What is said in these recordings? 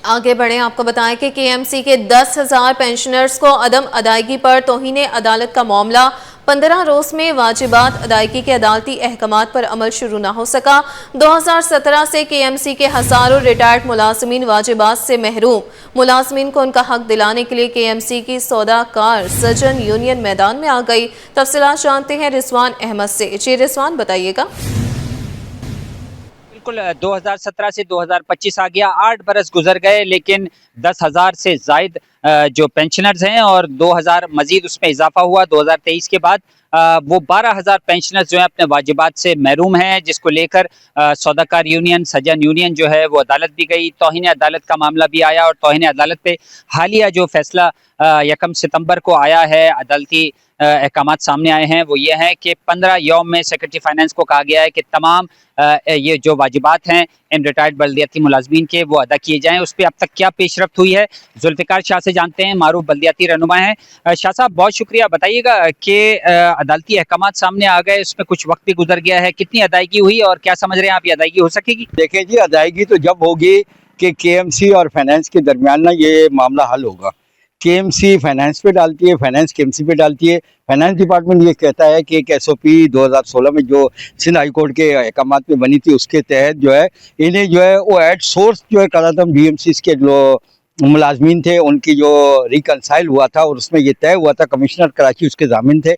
آگے بڑھیں، آپ کو بتائیں کہ کے ایم سی کے 10,000 پینشنرز کو عدم ادائیگی پر توہین عدالت کا معاملہ 15 روز میں واجبات ادائیگی کے عدالتی احکامات پر عمل شروع نہ ہو سکا۔ 2017 سے کے ایم سی کے ہزاروں ریٹائرڈ ملازمین واجبات سے محروم۔ ملازمین کو ان کا حق دلانے کے لیے کے ایم سی کی سودا کار سرجن یونین میدان میں آ گئی۔ تفصیلات جانتے ہیں رضوان احمد سے۔ جی رضوان، بتائیے گا۔ 2017 سے 2025 آ گیا، 8 برس گزر گئے، لیکن 10,000 سے زائد جو پینشنرز ہیں اور 2,000 مزید اس میں اضافہ ہوا 2023 کے بعد، وہ 12,000 پینشنرز جو ہیں اپنے واجبات سے محروم ہیں، جس کو لے کر سوداکار یونین سجن یونین جو ہے وہ عدالت بھی گئی۔ توہین عدالت کا معاملہ بھی آیا اور توہین عدالت پہ حالیہ جو فیصلہ 1 ستمبر کو آیا ہے، عدالتی احکامات سامنے آئے ہیں، وہ یہ ہیں کہ 15 یوم میں سیکرٹری فائنانس کو کہا گیا ہے کہ تمام یہ جو واجبات ہیں ان ریٹائرڈ بلدیاتی ملازمین کے وہ ادا کیے جائیں۔ اس پہ اب تک کیا پیش رفت ہوئی ہے، ذوالفقار شاہ سے جانتے ہیں، معروف بلدیاتی رہنما ہیں۔ شاہ صاحب، بہت شکریہ۔ بتائیے گا کہ عدالتی احکامات سامنے آ گئے، اس میں کچھ وقت بھی گزر گیا ہے، کتنی ادائیگی ہوئی اور کیا سمجھ رہے ہیں آپ، یہ ادائیگی ہو سکے گی؟ دیکھیں جی، ادائیگی تو جب ہوگی کہ کے ایم سی اور فائنانس کے درمیان نا یہ معاملہ حل ہوگا۔ کے ایم سی فائنانس پہ ڈالتی ہے، فائنانس کے ایم سی پہ ڈالتی ہے۔ فائنانس ڈپارٹمنٹ یہ کہتا ہے کہ ایک ایس او پی 2016 میں جو سندھ ہائی کورٹ کے احکامات میں بنی تھی، اس کے تحت جو ہے انہیں جو ہے وہ ایٹ سورس جو ہے قلعتم ڈی ایم سیز کے جو ملازمین تھے ان کی جو ریکنسائل ہوا تھا، اور اس میں یہ طے ہوا تھا، کمشنر کراچی اس کے ضامن تھے،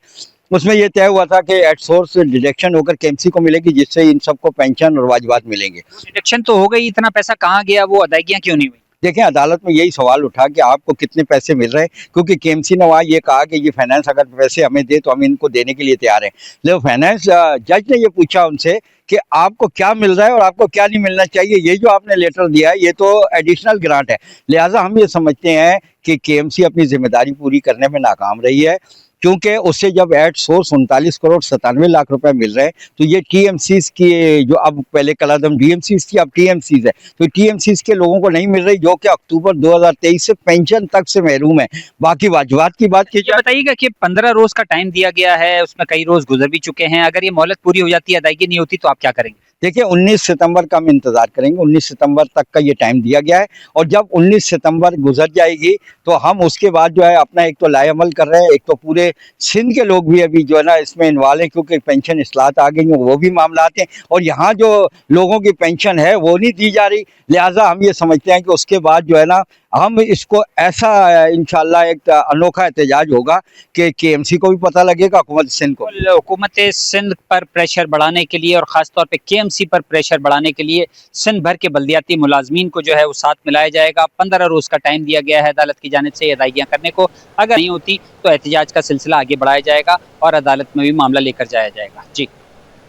اس میں یہ طے ہوا تھا کہ ایٹ سورس ڈیڈکشن ہو کر کے ایم سی کو ملے گی، جس سے ان سب کو پینشن اور واجبات ملیں گے۔ ڈیڈکشن تو ہو گئی، اتنا پیسہ کہاں گیا، وہ ادائیگیاں کیوں نہیں ہوئی؟ دیکھیں، عدالت میں یہی سوال اٹھا کہ آپ کو کتنے پیسے مل رہے ہیں، کیونکہ کے ایم سی نے وہاں یہ کہا کہ یہ فائنانس اگر پیسے ہمیں دے تو ہم ان کو دینے کے لیے تیار ہیں، لیکن فائنانس جج نے یہ پوچھا ان سے کہ آپ کو کیا مل رہا ہے اور آپ کو کیا نہیں ملنا چاہیے، یہ جو آپ نے لیٹر دیا ہے یہ تو ایڈیشنل گرانٹ ہے، لہٰذا ہم یہ سمجھتے ہیں کہ کے ایم سی اپنی ذمہ داری پوری کرنے میں ناکام رہی ہے، کیونکہ اس سے جب ایٹ سورس 39 کروڑ 97 لاکھ روپے مل رہے ہیں تو یہ ٹی ایم سیز کی جو اب پہلے قلعتم ڈی ایم سیز تھی، اب ٹی ایم سیز ہے، تو ٹی ایم سیز کے لوگوں کو نہیں مل رہی، جو کہ اکتوبر 2023 سے پینشن تک سے محروم ہے۔ باقی واجبات کی بات کی جائے، بتائیے گا کہ 15 روز کا ٹائم دیا گیا ہے، اس میں کئی روز گزر بھی چکے ہیں، اگر یہ مہلت پوری ہو جاتی ہے، ادائیگی نہیں ہوتی، تو آپ کیا کریں گے؟ دیکھیں 19 ستمبر کا ہم انتظار کریں گے، 19 ستمبر تک کا یہ ٹائم دیا گیا ہے، اور جب 19 ستمبر گزر جائے گی تو ہم اس کے بعد جو ہے اپنا ایک تو لائے عمل کر رہے ہیں، ایک تو پورے سندھ کے لوگ بھی ابھی جو ہے نا اس میں انوالو ہیں، کیونکہ پینشن اصلاحات آ گئی ہیں، وہ بھی معاملات ہیں، اور یہاں جو لوگوں کی پینشن ہے وہ نہیں دی جا رہی، لہٰذا ہم یہ سمجھتے ہیں کہ اس کے بعد جو ہے نا ہم اس کو ایسا انشاءاللہ ایک انوکھا احتجاج ہوگا کہ کے ایم سی کو بھی پتہ لگے گا، حکومت سندھ کو۔ حکومت سندھ پر پریشر بڑھانے کے لیے اور خاص طور پہ کے ایم سی پر پریشر بڑھانے کے لیے سندھ بھر کے بلدیاتی ملازمین کو جو ہے وہ ساتھ ملایا جائے گا۔ 15 روز کا ٹائم دیا گیا ہے عدالت کی جانب سے ادائیگیاں کرنے کو، اگر نہیں ہوتی تو احتجاج کا سلسلہ آگے بڑھایا جائے گا اور عدالت میں بھی معاملہ لے کر جایا جائے گا۔ جی